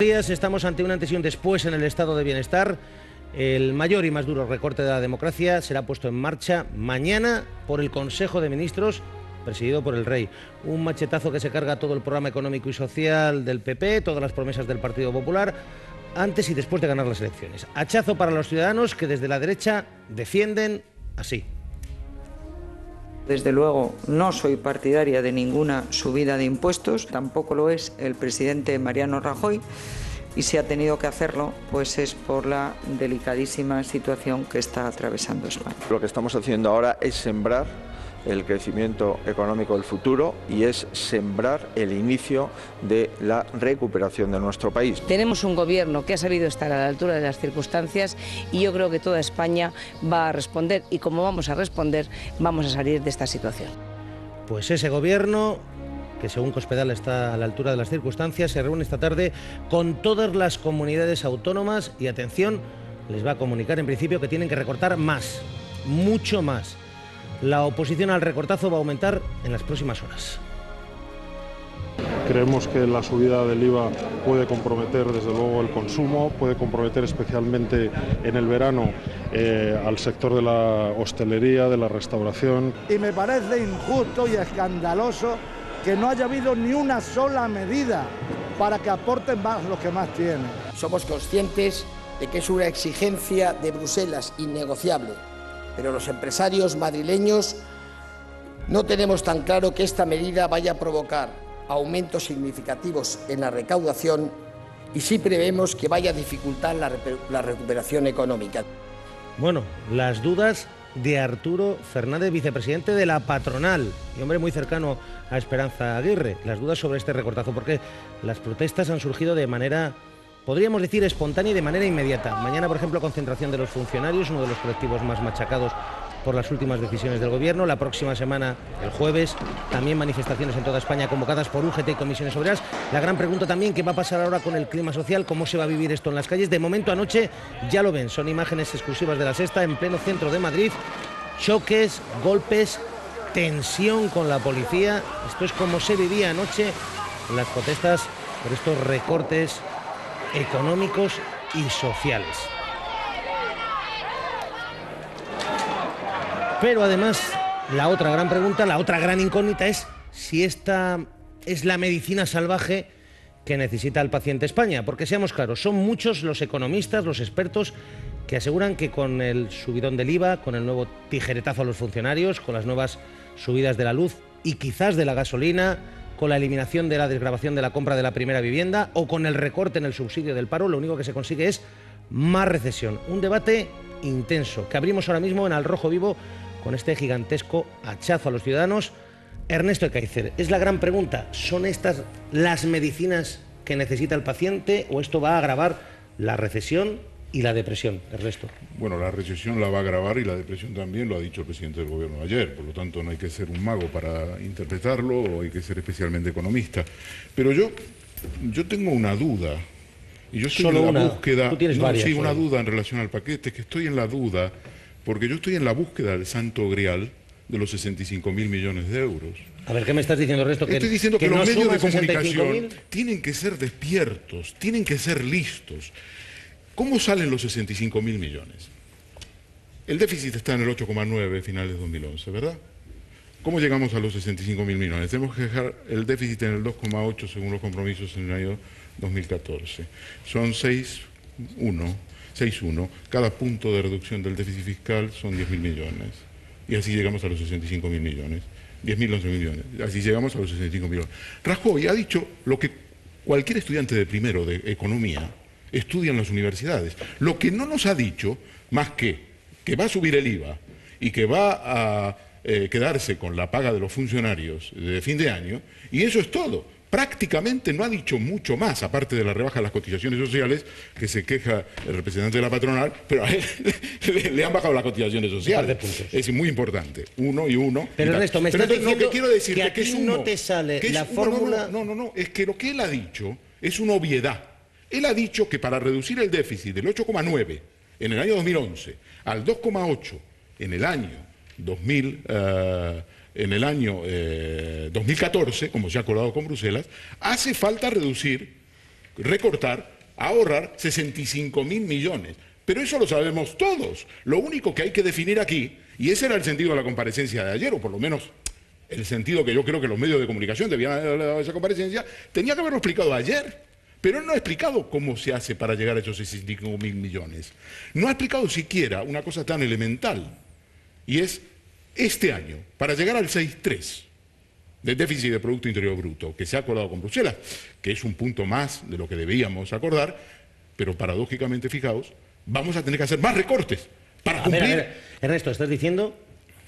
Estamos ante un antes y un después en el estado de bienestar. El mayor y más duro recorte de la democracia será puesto en marcha mañana por el Consejo de Ministros, presidido por el Rey. Un machetazo que se carga todo el programa económico y social del PP, todas las promesas del Partido Popular, antes y después de ganar las elecciones. Hachazo para los ciudadanos que desde la derecha defienden así. Desde luego no soy partidaria de ninguna subida de impuestos, tampoco lo es el presidente Mariano Rajoy, y si ha tenido que hacerlo, pues es por la delicadísima situación que está atravesando España. Lo que estamos haciendo ahora es sembrar el crecimiento económico del futuro y es sembrar el inicio de la recuperación de nuestro país. Tenemos un gobierno que ha sabido estar a la altura de las circunstancias y yo creo que toda España va a responder, y como vamos a responder, vamos a salir de esta situación. Pues ese gobierno, que según Cospedal está a la altura de las circunstancias, se reúne esta tarde con todas las comunidades autónomas y, atención, les va a comunicar en principio que tienen que recortar más, mucho más. La oposición al recortazo va a aumentar en las próximas horas. Creemos que la subida del IVA puede comprometer desde luego el consumo, puede comprometer especialmente en el verano al sector de la hostelería, de la restauración. Y me parece injusto y escandaloso que no haya habido ni una sola medida para que aporten más los que más tienen. Somos conscientes de que es una exigencia de Bruselas innegociable, pero los empresarios madrileños no tenemos tan claro que esta medida vaya a provocar aumentos significativos en la recaudación y sí prevemos que vaya a dificultar la recuperación económica. Bueno, las dudas de Arturo Fernández, vicepresidente de la patronal y hombre muy cercano a Esperanza Aguirre. Las dudas sobre este recortazo, porque las protestas han surgido de manera, podríamos decir, espontánea y de manera inmediata. Mañana, por ejemplo, concentración de los funcionarios, uno de los colectivos más machacados por las últimas decisiones del gobierno. La próxima semana, el jueves, también manifestaciones en toda España convocadas por UGT y comisiones obreras. La gran pregunta también, ¿qué va a pasar ahora con el clima social? ¿Cómo se va a vivir esto en las calles? De momento, anoche, ya lo ven, son imágenes exclusivas de La Sexta, en pleno centro de Madrid. Choques, golpes, tensión con la policía. Esto es como se vivía anoche en las protestas por estos recortes económicos y sociales. Pero además, la otra gran pregunta, la otra gran incógnita es si esta es la medicina salvaje que necesita el paciente España. Porque seamos claros, son muchos los economistas, los expertos, que aseguran que con el subidón del IVA, con el nuevo tijeretazo a los funcionarios, con las nuevas subidas de la luz y quizás de la gasolina, con la eliminación de la desgravación de la compra de la primera vivienda o con el recorte en el subsidio del paro, lo único que se consigue es más recesión. Un debate intenso que abrimos ahora mismo en Al Rojo Vivo con este gigantesco hachazo a los ciudadanos. Ernesto Ekaizer, es la gran pregunta, ¿son estas las medicinas que necesita el paciente o esto va a agravar la recesión y la depresión? Ernesto. Bueno, la recesión la va a agravar y la depresión también, lo ha dicho el presidente del gobierno ayer, por lo tanto no hay que ser un mago para interpretarlo o hay que ser especialmente economista. Pero yo tengo una duda, y yo estoy en la búsqueda... Tú tienes varias, sí, una duda en relación al paquete, que estoy en la duda, porque yo estoy en la búsqueda del santo grial de los 65.000 millones de euros. A ver, ¿qué me estás diciendo, Ernesto? Estoy diciendo que no los medios de comunicación 65.000. tienen que ser despiertos, tienen que ser listos. ¿Cómo salen los 65.000 millones? El déficit está en el 8,9 finales de 2011, ¿verdad? ¿Cómo llegamos a los 65.000 millones? Tenemos que dejar el déficit en el 2,8 según los compromisos en el año 2014. Son 6,1. Cada punto de reducción del déficit fiscal son 10.000 millones. Y así llegamos a los 65.000 millones. 10.000, 11.000 millones. Así llegamos a los 65 millones. Rajoy ha dicho lo que cualquier estudiante de primero de economía estudia en las universidades. Lo que no nos ha dicho, más que va a subir el IVA y que va a quedarse con la paga de los funcionarios de fin de año, y eso es todo. Prácticamente no ha dicho mucho más, aparte de la rebaja de las cotizaciones sociales, que se queja el representante de la patronal, pero a él le han bajado las cotizaciones sociales. Es muy importante, uno y uno. Pero Ernesto, me estás diciendo que quiero decir que aquí no te sale la fórmula... No, es que lo que él ha dicho es una obviedad. Él ha dicho que para reducir el déficit del 8,9 en el año 2011 al 2,8 en el año 2014, como se ha acordado con Bruselas, hace falta reducir recortar, ahorrar 65.000 millones. Pero eso lo sabemos todos. Lo único que hay que definir aquí, y ese era el sentido de la comparecencia de ayer, o por lo menos el sentido que yo creo que los medios de comunicación debían haber dado a esa comparecencia, tenía que haberlo explicado ayer. Pero él no ha explicado cómo se hace para llegar a esos 65.000 millones. No ha explicado siquiera una cosa tan elemental, y es este año, para llegar al 6,3 del déficit de Producto Interior Bruto, que se ha acordado con Bruselas, que es un punto más de lo que debíamos acordar, pero paradójicamente, fijaos, vamos a tener que hacer más recortes para cumplir... A ver, Ernesto, estás diciendo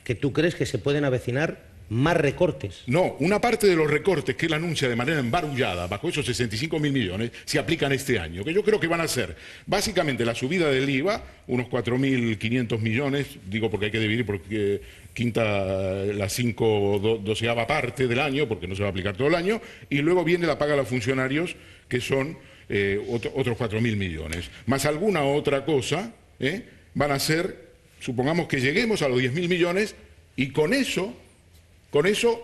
que tú crees que se pueden avecinar más recortes. No, una parte de los recortes que él anuncia de manera embarullada, bajo esos 65.000 millones, se aplican este año, que yo creo que van a ser básicamente la subida del IVA, unos 4.500 millones, digo porque hay que dividir porque quinta la 5/12ª parte del año, porque no se va a aplicar todo el año, y luego viene la paga a los funcionarios, que son otros 4.000 millones. Más alguna otra cosa, van a ser, supongamos que lleguemos a los 10.000 millones, y con eso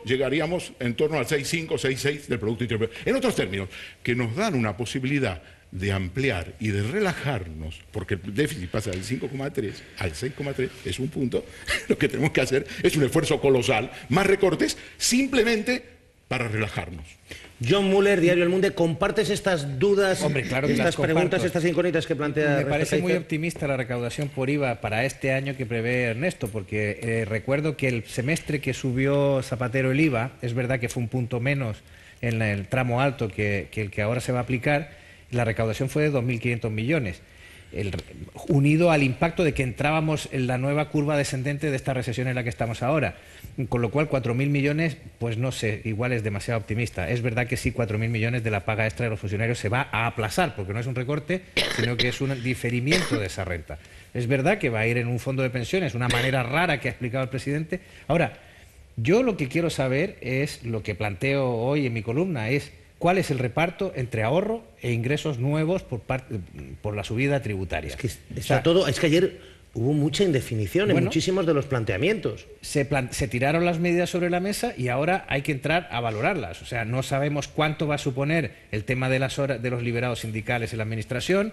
llegaríamos en torno al 6,5, 6,6 del Producto Interior Bruto. En otros términos, que nos dan una posibilidad de ampliar y de relajarnos, porque el déficit pasa del 5,3 al 6,3, es un punto. Lo que tenemos que hacer es un esfuerzo colosal, más recortes, simplemente para relajarnos. John Muller, Diario El Mundo, ¿compartes estas dudas, Hombre, claro que estas preguntas, estas incógnitas que plantea? Me parece muy optimista la recaudación por IVA para este año que prevé Ernesto, porque recuerdo que el semestre que subió Zapatero el IVA, es verdad que fue un punto menos en el tramo alto que el que ahora se va a aplicar, la recaudación fue de 2.500 millones. Unido al impacto de que entrábamos en la nueva curva descendente de esta recesión en la que estamos ahora. Con lo cual 4.000 millones, pues no sé, igual es demasiado optimista. Es verdad que sí, 4.000 millones de la paga extra de los funcionarios se va a aplazar, porque no es un recorte, sino que es un diferimiento de esa renta. Es verdad que va a ir en un fondo de pensiones, una manera rara que ha explicado el presidente. Ahora, yo lo que quiero saber es, lo que planteo hoy en mi columna, es cuál es el reparto entre ahorro e ingresos nuevos por la subida tributaria. Es que es que ayer hubo mucha indefinición en muchísimos de los planteamientos. Se tiraron las medidas sobre la mesa y ahora hay que entrar a valorarlas. O sea, no sabemos cuánto va a suponer el tema de las horas de los liberados sindicales en la Administración.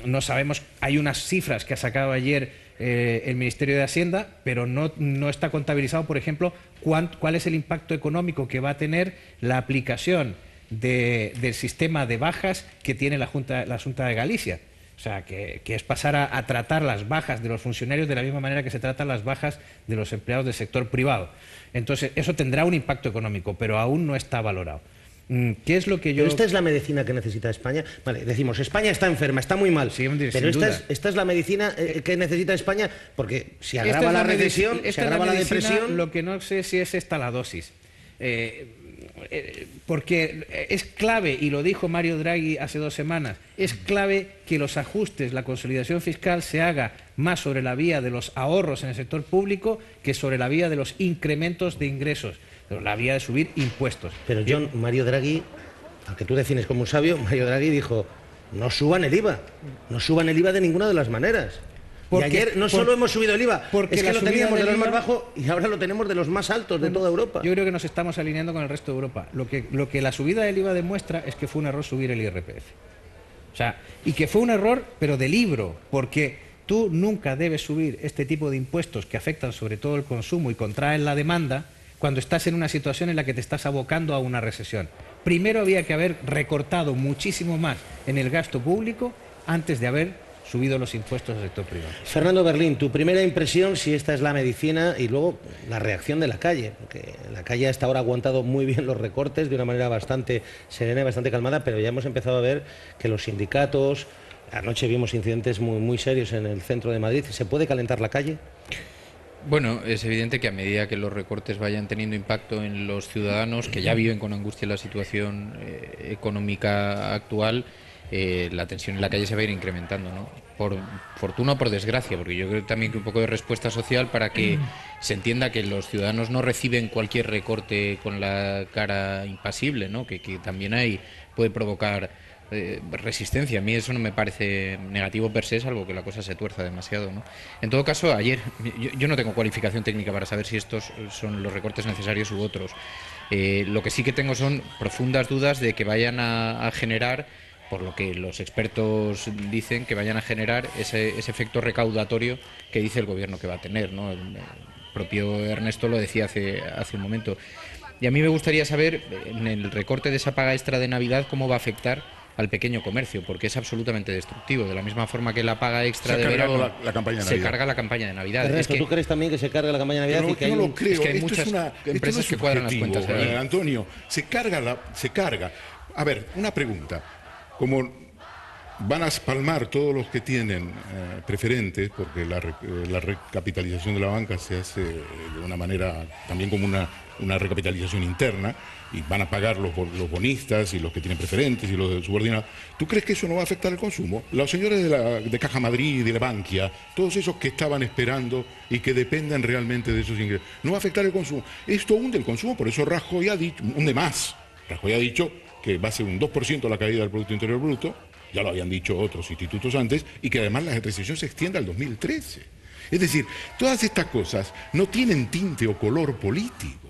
No sabemos, hay unas cifras que ha sacado ayer el Ministerio de Hacienda, pero no está contabilizado, por ejemplo, cuál es el impacto económico que va a tener la aplicación del sistema de bajas que tiene la Junta de Galicia. O sea, que es pasar a tratar las bajas de los funcionarios de la misma manera que se tratan las bajas de los empleados del sector privado. Entonces, eso tendrá un impacto económico, pero aún no está valorado. ¿Qué es lo que yo...? Pero esta es la medicina que necesita España. Vale, decimos, España está enferma, está muy mal. Sí, pero esta es la medicina que necesita España, porque si agrava la recesión, si agrava la depresión... Lo que no sé si es esta la dosis. Porque es clave, y lo dijo Mario Draghi hace 2 semanas, es clave que los ajustes, la consolidación fiscal se haga más sobre la vía de los ahorros en el sector público que sobre la vía de los incrementos de ingresos, la vía de subir impuestos. Pero John, Mario Draghi, aunque tú defines como un sabio, Mario Draghi dijo, no suban el IVA, no suban el IVA de ninguna de las maneras. Porque, y ayer no solo hemos subido el IVA, porque es que lo teníamos de los más bajos y ahora lo tenemos de los más altos de toda Europa. Yo creo que nos estamos alineando con el resto de Europa. Lo que la subida del IVA demuestra es que fue un error subir el IRPF. O sea, y que fue un error, pero de libro, porque tú nunca debes subir este tipo de impuestos que afectan sobre todo el consumo y contraen la demanda cuando estás en una situación en la que te estás abocando a una recesión. Primero había que haber recortado muchísimo más en el gasto público antes de haber subido los impuestos al sector privado. Fernando Berlín, tu primera impresión si esta es la medicina y luego la reacción de la calle, porque la calle hasta ahora ha aguantado muy bien los recortes de una manera bastante serena y bastante calmada, pero ya hemos empezado a ver que los sindicatos, anoche vimos incidentes muy serios en el centro de Madrid, ¿se puede calentar la calle? Bueno, es evidente que a medida que los recortes vayan teniendo impacto en los ciudadanos, que ya viven con angustia la situación económica actual, la tensión en la calle se va a ir incrementando, ¿no? Por fortuna o por desgracia, porque yo creo también que un poco de respuesta social para que se entienda que los ciudadanos no reciben cualquier recorte con la cara impasible, ¿no? Que también puede provocar resistencia. A mí eso no me parece negativo per se, salvo que la cosa se tuerza demasiado, ¿no? En todo caso, ayer, yo no tengo cualificación técnica para saber si estos son los recortes necesarios u otros. Lo que sí que tengo son profundas dudas de que vayan a generar, por lo que los expertos dicen que vayan a generar ese efecto recaudatorio que dice el gobierno que va a tener, ¿no? El propio Ernesto lo decía hace un momento. Y a mí me gustaría saber, en el recorte de esa paga extra de Navidad, cómo va a afectar al pequeño comercio, porque es absolutamente destructivo. De la misma forma que la paga extra de verano se carga la campaña de Navidad. Ernesto, ¿tú crees también que se carga la campaña de Navidad? No, no lo creo. Es que hay muchas empresas que cuadran las cuentas. Antonio, se carga. A ver, una pregunta. Como van a espalmar todos los que tienen preferentes, porque la recapitalización de la banca se hace de una manera también como una recapitalización interna, y van a pagar los bonistas y los que tienen preferentes y los subordinados. ¿Tú crees que eso no va a afectar el consumo? Los señores de Caja Madrid, de la Bankia, todos esos que estaban esperando y que dependen realmente de esos ingresos, ¿no va a afectar el consumo? Esto hunde el consumo, por eso Rajoy ha dicho, hunde más. Rajoy ha dicho que va a ser un 2% la caída del Producto Interior Bruto, ya lo habían dicho otros institutos antes, y que además la recesión se extienda al 2013. Es decir, todas estas cosas no tienen tinte o color político.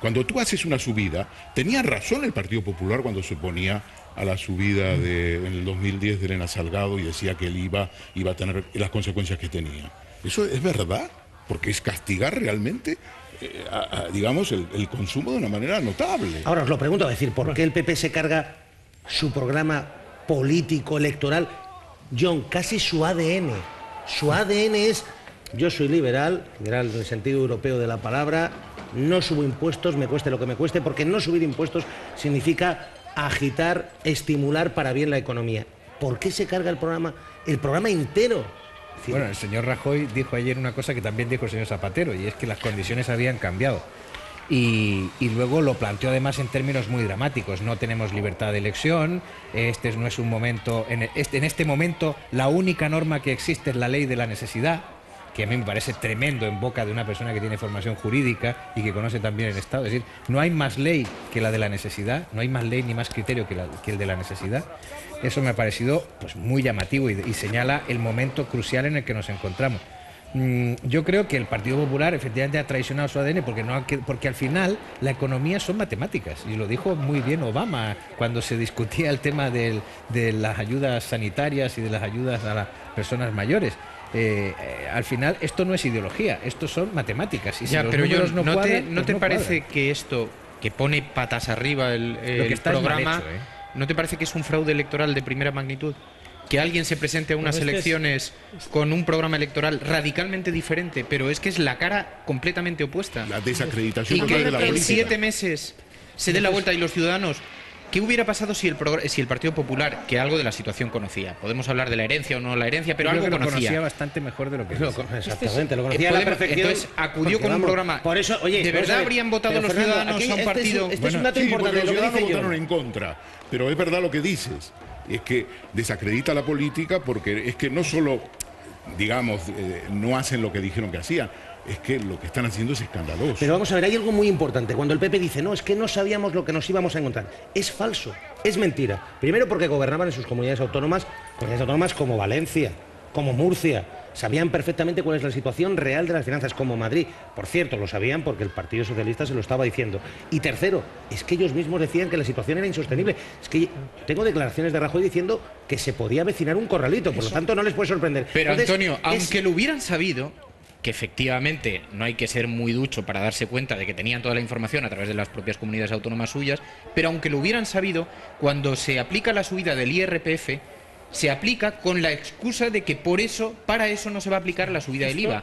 Cuando tú haces una subida, tenía razón el Partido Popular cuando se oponía a la subida en el 2010 de Elena Salgado y decía que el IVA iba a tener las consecuencias que tenía. Eso es verdad, porque es castigar realmente, digamos, el consumo de una manera notable. Ahora os lo pregunto, es decir, ¿por qué el PP se carga su programa político electoral? John, casi su ADN. Su ADN es: yo soy liberal en el sentido europeo de la palabra, no subo impuestos, me cueste lo que me cueste, porque no subir impuestos significa agitar, estimular para bien la economía. ¿Por qué se carga el programa entero? Bueno, el señor Rajoy dijo ayer una cosa que también dijo el señor Zapatero, y es que las condiciones habían cambiado. Y luego lo planteó además en términos muy dramáticos. No tenemos libertad de elección, este no es un momento, en este momento la única norma que existe es la ley de la necesidad, que a mí me parece tremendo en boca de una persona que tiene formación jurídica y que conoce también el Estado. Es decir, no hay más ley que la de la necesidad, no hay más ley ni más criterio que el de la necesidad. Eso me ha parecido pues muy llamativo y señala el momento crucial en el que nos encontramos. Yo creo que el Partido Popular efectivamente ha traicionado su ADN porque al final la economía son matemáticas, y lo dijo muy bien Obama cuando se discutía el tema de las ayudas sanitarias y de las ayudas a las personas mayores. Al final esto no es ideología, esto son matemáticas. Y si pero ¿no te parece que esto, que pone patas arriba el programa, hecho, ¿no te parece que es un fraude electoral de primera magnitud? Que alguien se presente a unas elecciones con un programa electoral radicalmente diferente, pero es que es la cara completamente opuesta. La desacreditación y que de la política. En 7 meses se dé la vuelta y los ciudadanos... ¿Qué hubiera pasado si el Partido Popular, que algo de la situación conocía? Podemos hablar de la herencia o no la herencia, pero algo conocía bastante mejor de lo que exactamente, lo conocía a la perfección. Entonces acudió con un programa. Por eso, oye, ¿de verdad habrían votado los ciudadanos a un partido? Este es un dato importante. Los ciudadanos votaron en contra, pero es verdad lo que dices. Es que desacredita la política porque es que no solo, digamos, no hacen lo que dijeron que hacían, es que lo que están haciendo es escandaloso. Pero vamos a ver, hay algo muy importante. Cuando el PP dice, no, es que no sabíamos lo que nos íbamos a encontrar. Es falso, es mentira. Primero porque gobernaban en sus comunidades autónomas como Valencia, como Murcia. Sabían perfectamente cuál es la situación real de las finanzas, como Madrid. Por cierto, lo sabían porque el Partido Socialista se lo estaba diciendo. Y tercero, es que ellos mismos decían que la situación era insostenible. Es que tengo declaraciones de Rajoy diciendo que se podía avecinar un corralito, por lo tanto no les puede sorprender. Pero entonces, Antonio, aunque lo hubieran sabido, que efectivamente no hay que ser muy ducho para darse cuenta de que tenían toda la información a través de las propias comunidades autónomas suyas, pero aunque lo hubieran sabido, cuando se aplica la subida del IRPF, se aplica con la excusa de que para eso no se va a aplicar la subida del IVA.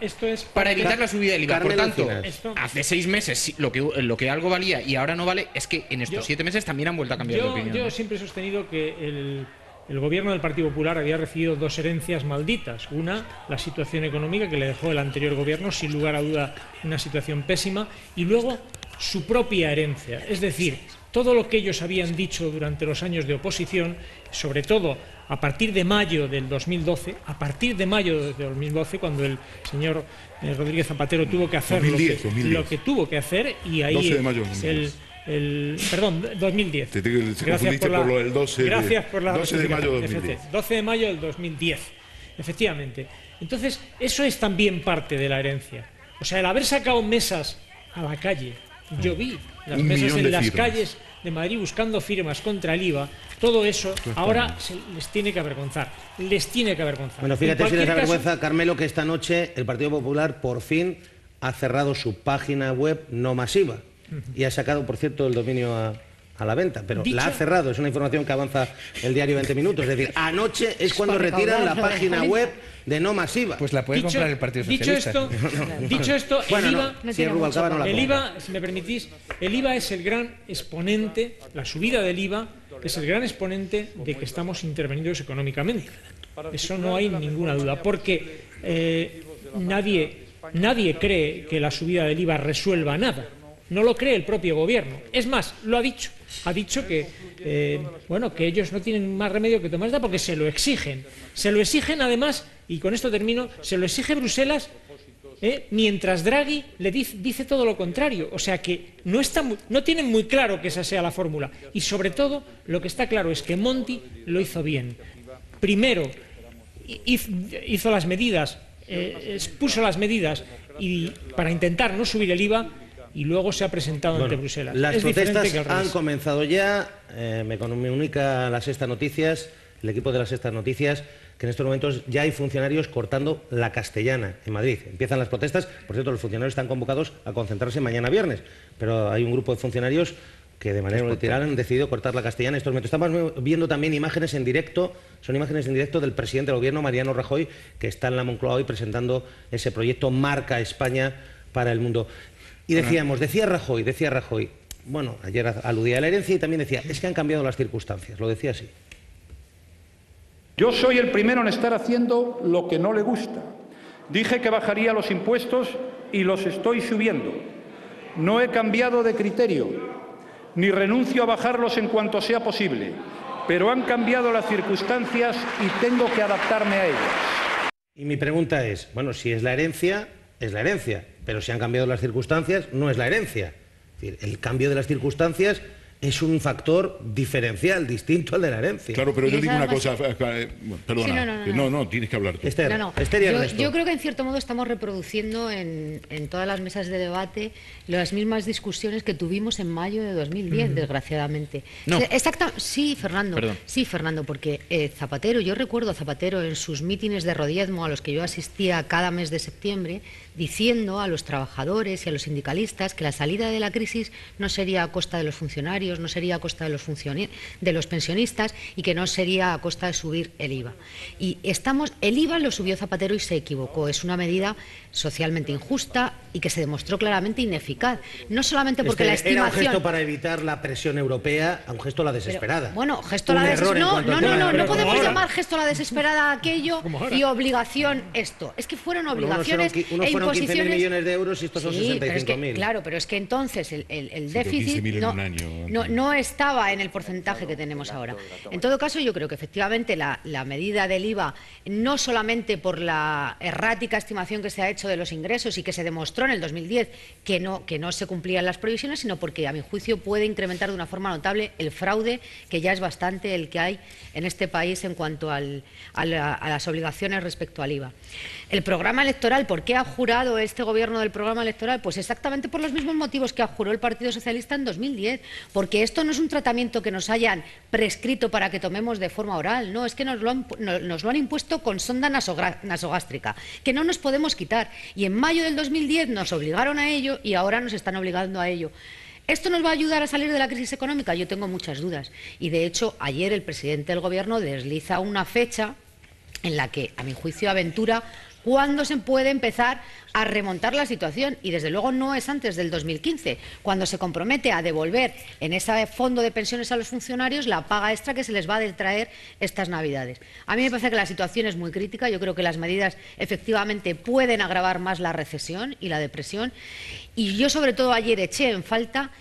Para evitar la subida del IVA. Por tanto, hace 6 meses lo que algo valía y ahora no vale, es que en estos 7 meses también han vuelto a cambiar de opinión. Yo siempre he sostenido que el gobierno del Partido Popular había recibido 2 herencias malditas. Una, la situación económica que le dejó el anterior gobierno, sin lugar a duda una situación pésima, y luego su propia herencia. Es decir, todo lo que ellos habían dicho durante los años de oposición, sobre todo a partir de mayo del 2012, cuando el señor Rodríguez Zapatero tuvo que hacer 2010. lo que tuvo que hacer, y ahí 12 de mayo de 2010. Perdón, 2010. Gracias por lo del 12 de mayo de 2010. 12 de mayo del 2010, efectivamente. Entonces, eso es también parte de la herencia. O sea, el haber sacado mesas a la calle Yo vi las mesas en las calles de Madrid buscando firmas contra el IVA. Todo eso ahora les tiene que avergonzar. Les tiene que avergonzar. Bueno, fíjate si les da vergüenza, Carmelo, que esta noche el Partido Popular por fin ha cerrado su página web no masiva y ha sacado, por cierto, el dominio a la venta, pero la ha cerrado. Es una información que avanza el diario 20 Minutos. Es decir, anoche es cuando retiran la página web de no masiva. Pues la puede comprar el Partido Socialista. Dicho esto, bueno, el IVA, si me permitís, el IVA es el gran exponente, la subida del IVA es el gran exponente de que estamos intervenidos económicamente. Eso no hay ninguna duda, porque nadie cree que la subida del IVA resuelva nada. No lo cree el propio gobierno. Es más, lo ha dicho. Ha dicho que ellos no tienen más remedio que tomar esta porque se lo exigen. Se lo exigen además, y con esto termino, se lo exige Bruselas, mientras Draghi le dice todo lo contrario. O sea que no tienen muy claro que esa sea la fórmula. Y sobre todo, lo que está claro es que Monti lo hizo bien. Primero, hizo las medidas, expuso las medidas para intentar no subir el IVA, y luego se ha presentado ante Bruselas. Las protestas han comenzado ya. Me comunica La Sexta Noticias, el equipo de La Sexta Noticias, que en estos momentos ya hay funcionarios cortando la Castellana en Madrid. Empiezan las protestas. Por cierto, los funcionarios están convocados a concentrarse mañana viernes, pero hay un grupo de funcionarios que de manera unilateral han decidido cortar la Castellana en estos momentos. Estamos viendo también imágenes en directo, son imágenes en directo del presidente del Gobierno, Mariano Rajoy, que está en la Moncloa hoy presentando ese proyecto Marca España para el mundo. Y decía Rajoy, bueno, ayer aludía a la herencia y también decía, es que han cambiado las circunstancias, lo decía así. Yo soy el primero en estar haciendo lo que no le gusta. Dije que bajaría los impuestos y los estoy subiendo. No he cambiado de criterio, ni renuncio a bajarlos en cuanto sea posible, pero han cambiado las circunstancias y tengo que adaptarme a ellas. Y mi pregunta es, bueno, si es la herencia, es la herencia, pero si han cambiado las circunstancias, no es la herencia. Es decir, el cambio de las circunstancias es un factor diferencial, distinto al de la herencia. Claro, pero yo digo una cosa, perdona, sí, no, tienes que hablar tú. Esther, yo creo que en cierto modo estamos reproduciendo en todas las mesas de debate las mismas discusiones que tuvimos en mayo de 2010, desgraciadamente. No. Sí, Fernando, porque Zapatero, yo recuerdo a Zapatero en sus mítines de Rodiezmo a los que yo asistía cada mes de septiembre, diciendo a los trabajadores y a los sindicalistas que la salida de la crisis no sería a costa de los funcionarios, no sería a costa de los pensionistas y que no sería a costa de subir el IVA. Y el IVA lo subió Zapatero y se equivocó. Es una medida socialmente injusta y que se demostró claramente ineficaz. No solamente porque la estimación... Era un gesto para evitar la presión europea, a un gesto a la desesperada. Gesto a la desesperada... No podemos llamar gesto a la desesperada aquello y obligación esto. Es que fueron obligaciones e imposiciones... 15.000 millones de euros y estos son 65.000. Claro, pero es que entonces el déficit no estaba en el porcentaje que tenemos ahora. En todo caso, yo creo que efectivamente la medida del IVA, no solamente por la errática estimación que se ha hecho de los ingresos y que se demostró en el 2010 que no se cumplían las previsiones, sino porque, a mi juicio, puede incrementar de una forma notable el fraude, que ya es bastante el que hay en este país en cuanto a las obligaciones respecto al IVA. El programa electoral, ¿por qué ha jurado este gobierno del programa electoral? Pues exactamente por los mismos motivos que juró el Partido Socialista en 2010, porque esto no es un tratamiento que nos hayan prescrito para que tomemos de forma oral, no, es que nos lo han impuesto con sonda nasogástrica, que no nos podemos quitar, y en mayo del 2010 nos obligaron a ello y ahora nos están obligando a ello. ¿Esto nos va a ayudar a salir de la crisis económica? Yo tengo muchas dudas, y de hecho ayer el presidente del Gobierno desliza una fecha en la que, a mi juicio, aventura cuándo se puede empezar a remontar la situación, y desde luego no es antes del 2015, cuando se compromete a devolver en ese fondo de pensiones a los funcionarios la paga extra que se les va a detraer estas Navidades. A mí me parece que la situación es muy crítica, yo creo que las medidas efectivamente pueden agravar más la recesión y la depresión, y yo sobre todo ayer eché en falta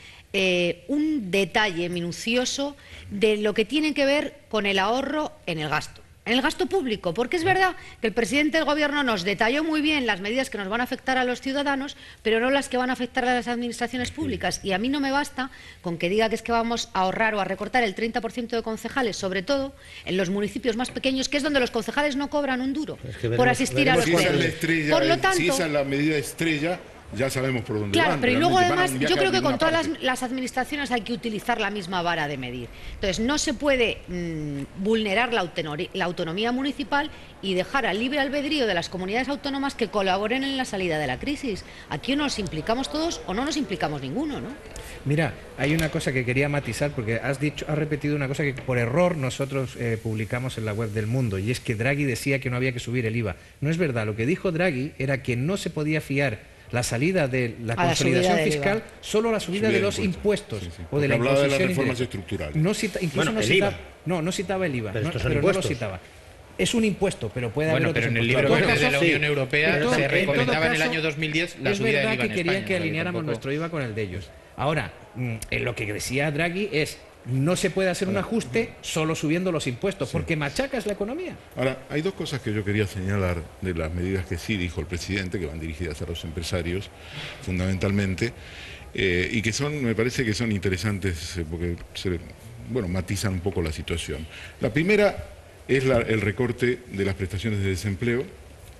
un detalle minucioso de lo que tiene que ver con el ahorro en el gasto. En el gasto público, porque es verdad que el presidente del Gobierno nos detalló muy bien las medidas que nos van a afectar a los ciudadanos, pero no las que van a afectar a las administraciones públicas. Y a mí no me basta con que diga que es que vamos a ahorrar o a recortar el 30% de concejales, sobre todo en los municipios más pequeños, que es donde los concejales no cobran un duro por asistir a los plenos. Por lo tanto, si esa es la medida estrella, ya sabemos por dónde claro, van. Pero y luego además yo creo que con todas las administraciones hay que utilizar la misma vara de medir. Entonces no se puede vulnerar la autonomía municipal y dejar al libre albedrío de las comunidades autónomas que colaboren en la salida de la crisis. Aquí o nos implicamos todos o no nos implicamos ninguno, ¿no? Mira, hay una cosa que quería matizar, porque has repetido una cosa que por error nosotros publicamos en la web del Mundo, y es que Draghi decía que no había que subir el IVA. No es verdad, lo que dijo Draghi era que no se podía fiar la salida de la consolidación fiscal solo a la subida de los impuestos o de la hablaba de las imposición reformas estructurales. No incluso no citaba el IVA, pero no lo citaba. Es un impuesto, pero puede haber otros pero en el libro verde de la Unión Europea se recomendaba en el año 2010 la subida del IVA en España. Es verdad que querían que alineáramos nuestro IVA con el de ellos. Ahora, lo que decía Draghi es: no se puede hacer un ajuste solo subiendo los impuestos, porque machacas la economía. Ahora, hay dos cosas que yo quería señalar de las medidas que sí dijo el presidente, que van dirigidas a los empresarios, fundamentalmente, y que me parece que son interesantes porque matizan un poco la situación. La primera es el recorte de las prestaciones de desempleo,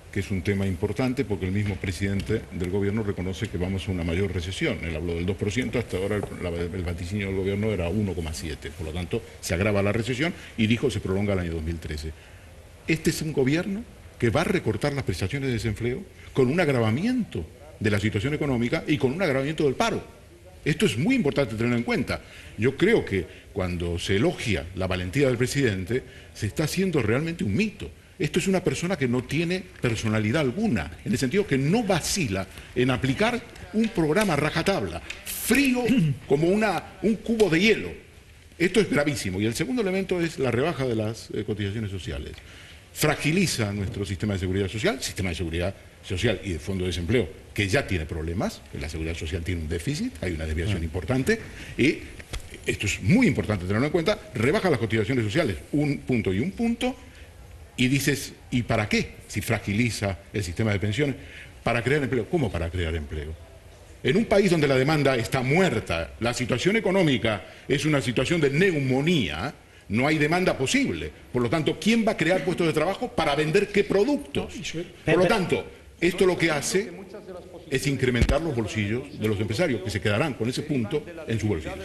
que es un tema importante porque el mismo presidente del gobierno reconoce que vamos a una mayor recesión. Él habló del 2%, hasta ahora el vaticinio del gobierno era 1,7%, por lo tanto se agrava la recesión y dijo se prolonga al año 2013. Este es un gobierno que va a recortar las prestaciones de desempleo con un agravamiento de la situación económica y con un agravamiento del paro. Esto es muy importante tenerlo en cuenta. Yo creo que cuando se elogia la valentía del presidente, se está haciendo realmente un mito. Esto es una persona que no tiene personalidad alguna, en el sentido que no vacila en aplicar un programa rajatabla, frío como un cubo de hielo. Esto es gravísimo. Y el segundo elemento es la rebaja de las cotizaciones sociales. Fragiliza nuestro sistema de seguridad social y de fondo de desempleo, que ya tiene problemas. La seguridad social tiene un déficit, hay una desviación importante, y esto es muy importante tenerlo en cuenta. Rebaja las cotizaciones sociales un punto y un punto, y dices, ¿y para qué? Si fragiliza el sistema de pensiones, para crear empleo. ¿Cómo para crear empleo? En un país donde la demanda está muerta, la situación económica es una situación de neumonía, no hay demanda posible. Por lo tanto, ¿quién va a crear puestos de trabajo para vender qué productos? Por lo tanto, esto lo que hace es incrementar los bolsillos de los empresarios, que se quedarán con ese punto en su bolsillo.